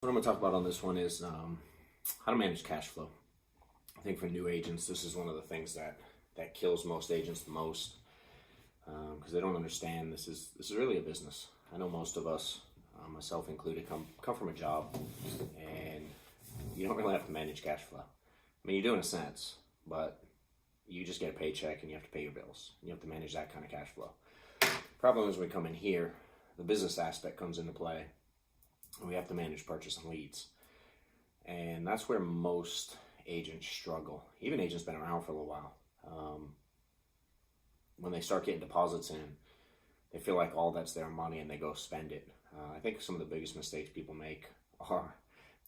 What I'm going to talk about on this one is how to manage cash flow. I think for new agents, this is one of the things that kills most agents the most because they don't understand this is really a business. I know most of us, myself included, come from a job, and you don't really have to manage cash flow. I mean, you do in a sense, but you just get a paycheck and you have to pay your bills. You have to manage that kind of cash flow. Problem is, when we come in here, the business aspect comes into play. We have to manage purchase and leads. And that's where most agents struggle. Even agents been around for a little while. When they start getting deposits in, they feel like all that's their money and they go spend it. I think some of the biggest mistakes people make are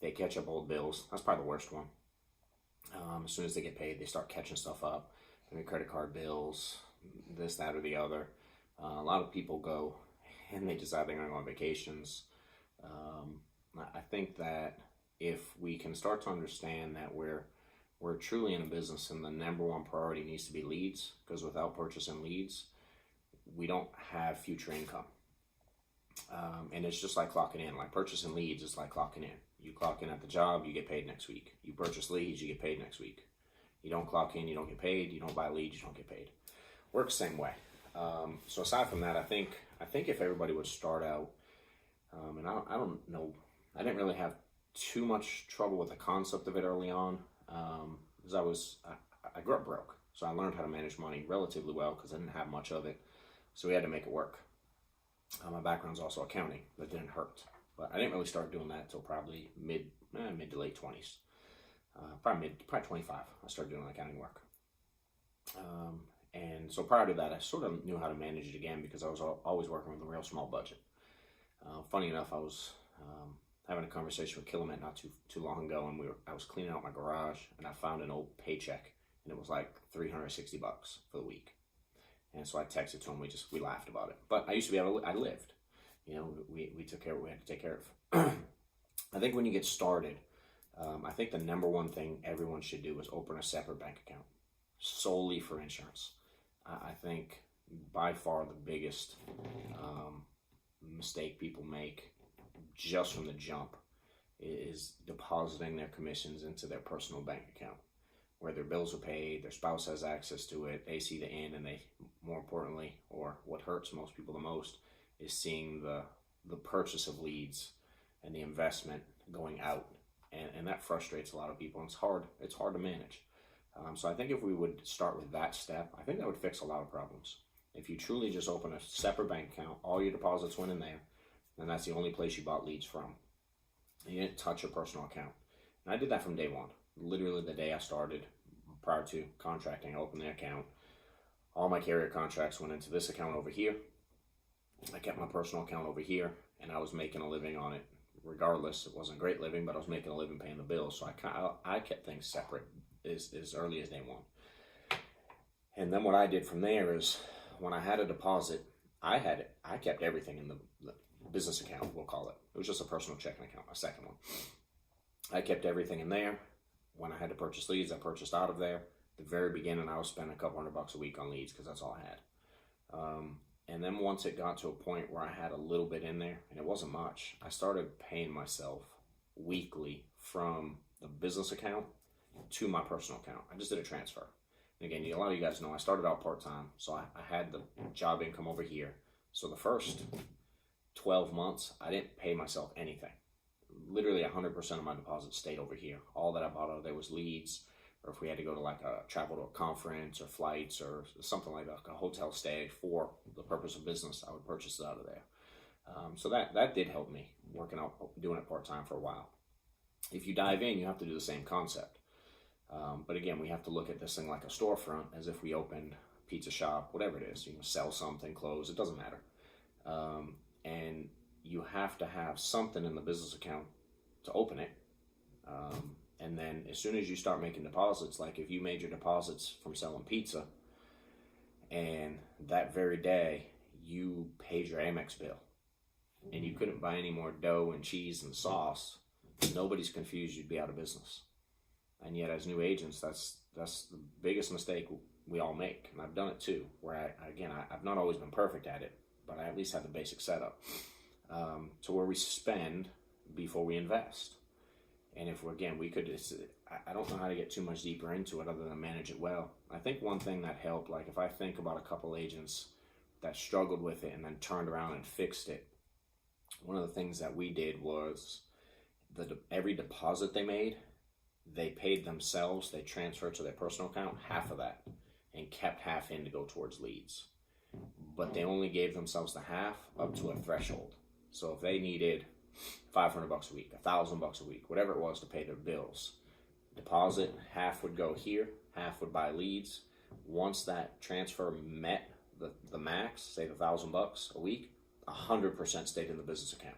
they catch up old bills. That's probably the worst one. As soon as they get paid, they start catching stuff up. I mean, credit card bills, this, that, or the other. A lot of people go and they decide they're going to go on vacations. I think that if we can start to understand that we're truly in a business and the number one priority needs to be leads, because without purchase and leads, we don't have future income. And it's just like clocking in. Like purchase and leads is like clocking in. You clock in at the job, you get paid next week. You purchase leads, you get paid next week. You don't clock in, you don't get paid. You don't buy leads, you don't get paid. Works the same way. So aside from that, I think if everybody would start out, and I don't know, I didn't really have too much trouble with the concept of it early on, because I grew up broke, so I learned how to manage money relatively well because I didn't have much of it, so we had to make it work. My background's also accounting, but it didn't hurt. But I didn't really start doing that until probably mid to late 20s, probably 25. I started doing accounting work. And so prior to that, I sort of knew how to manage it again because I was always working with a real small budget. Funny enough, I was having a conversation with Killamet not too long ago, and I was cleaning out my garage, and I found an old paycheck, and it was like $360 for the week. And so I texted to him. We laughed about it. But I used to be able to. I lived. We took care of what we had to take care of. I think when you get started, I think the number one thing everyone should do is open a separate bank account solely for insurance. I think by far the biggest mistake people make just from the jump is depositing their commissions into their personal bank account, where their bills are paid, their spouse has access to it, they see the end, and they, more importantly, or what hurts most people the most, is seeing the purchase of leads and the investment going out, and that frustrates a lot of people, and it's hard to manage. So I think if we would start with that step, I think that would fix a lot of problems. If you truly just open a separate bank account, all your deposits went in there, and that's the only place you bought leads from. And you didn't touch your personal account. And I did that from day one. Literally the day I started, prior to contracting, I opened the account. All my carrier contracts went into this account over here. I kept my personal account over here, and I was making a living on it. Regardless, it wasn't a great living, but I was making a living paying the bills. So I kept things separate as early as day one. And then what I did from there is, when I had a deposit, I kept everything in the business account, we'll call it. It was just a personal checking account, my second one. I kept everything in there. When I had to purchase leads, I purchased out of there. At the very beginning, I was spending a couple $100 a week on leads because that's all I had. And then once it got to a point where I had a little bit in there, and it wasn't much, I started paying myself weekly from the business account to my personal account. I just did a transfer. And again, a lot of you guys know I started out part-time, so I had the job income over here. So the first 12 months, I didn't pay myself anything. Literally 100% of my deposits stayed over here. All that I bought out of there was leads, or if we had to go to like travel to a conference or flights or something like that, like a hotel stay for the purpose of business, I would purchase it out of there. So that did help me doing it part-time for a while. If you dive in, you have to do the same concept. But again, we have to look at this thing like a storefront, as if we opened a pizza shop, whatever it is. You can sell something, close, it doesn't matter. And you have to have something in the business account to open it. And then as soon as you start making deposits, like if you made your deposits from selling pizza, and that very day you paid your Amex bill, and you couldn't buy any more dough and cheese and sauce, nobody's confused you'd be out of business. And yet, as new agents, that's the biggest mistake we all make, and I've done it too. Where I've not always been perfect at it, but I at least have the basic setup to where we spend before we invest. And if we could, I don't know how to get too much deeper into it other than manage it well. I think one thing that helped, like if I think about a couple agents that struggled with it and then turned around and fixed it, one of the things that we did was every deposit they made, they paid themselves, they transferred to their personal account, half of that, and kept half in to go towards leads. But they only gave themselves the half up to a threshold. So if they needed $500 a week, $1,000 a week, whatever it was to pay their bills, deposit, half would go here, half would buy leads. Once that transfer met the max, say the $1,000 a week, 100% stayed in the business account.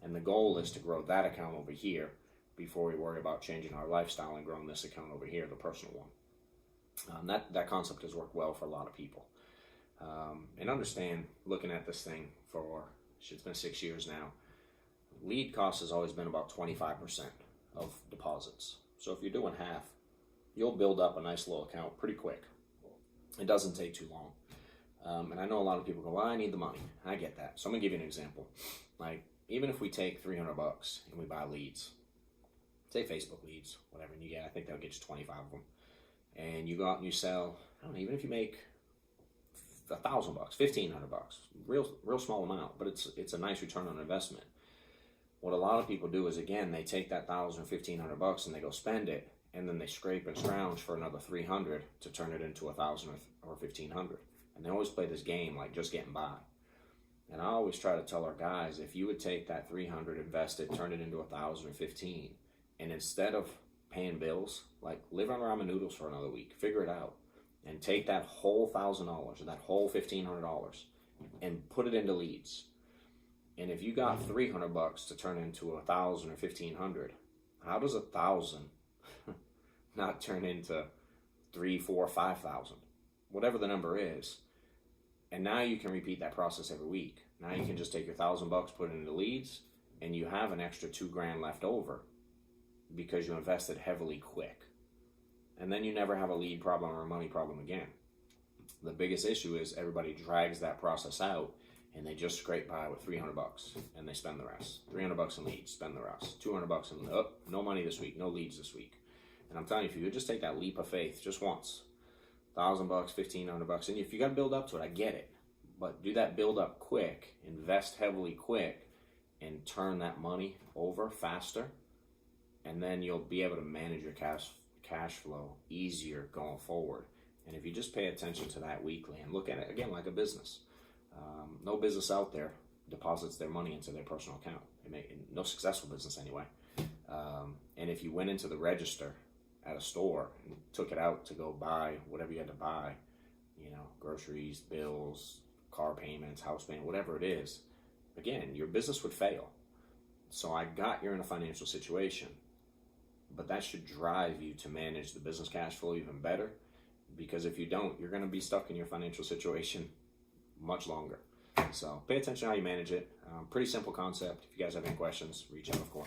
And the goal is to grow that account over here before we worry about changing our lifestyle and growing this account over here, the personal one. That concept has worked well for a lot of people. And understand, looking at this thing for, it's been 6 years now, lead cost has always been about 25% of deposits. So if you're doing half, you'll build up a nice little account pretty quick. It doesn't take too long. And I know a lot of people go, well, I need the money. I get that. So I'm going to give you an example. Like, even if we take $300 and we buy leads, say Facebook leads, whatever, and I think they'll get you 25 of them. And you go out and you sell, I don't know, even if you make $1,000, $1,500, real small amount, but it's a nice return on investment. What a lot of people do is, again, they take that $1,000 or $1,500 and they go spend it, and then they scrape and scrounge for another $300 to turn it into $1,000 or $1,500. And they always play this game like just getting by. And I always try to tell our guys, if you would take that $300, invest it, turn it into $1,000 or $1,500, and instead of paying bills, like live on ramen noodles for another week, figure it out, and take that whole $1,000 or that whole $1,500 and put it into leads. And if you got $300 to turn into $1,000 or $1,500, how does $1,000 not turn into $3,000, $4,000, $5,000, whatever the number is? And now you can repeat that process every week. Now you can just take your $1,000, put it into leads, and you have an extra $2,000 left over because you invested heavily quick. And then you never have a lead problem or a money problem again. The biggest issue is everybody drags that process out and they just scrape by with $300 and they spend the rest. $300 in leads, spend the rest. $200 in, no money this week, no leads this week. And I'm telling you, if you could just take that leap of faith just once, $1,000, $1,500, and if you got to build up to it, I get it. But do that build up quick, invest heavily quick, and turn that money over faster, and then you'll be able to manage your cash flow easier going forward. And if you just pay attention to that weekly and look at it again like a business, no business out there deposits their money into their personal account. No successful business anyway. And if you went into the register at a store and took it out to go buy whatever you had to buy, groceries, bills, car payments, house payment, whatever it is, again, your business would fail. So I got you're in a financial situation, but that should drive you to manage the business cash flow even better, because if you don't, you're going to be stuck in your financial situation much longer. So pay attention to how you manage it. Pretty simple concept. If you guys have any questions, reach out, of course.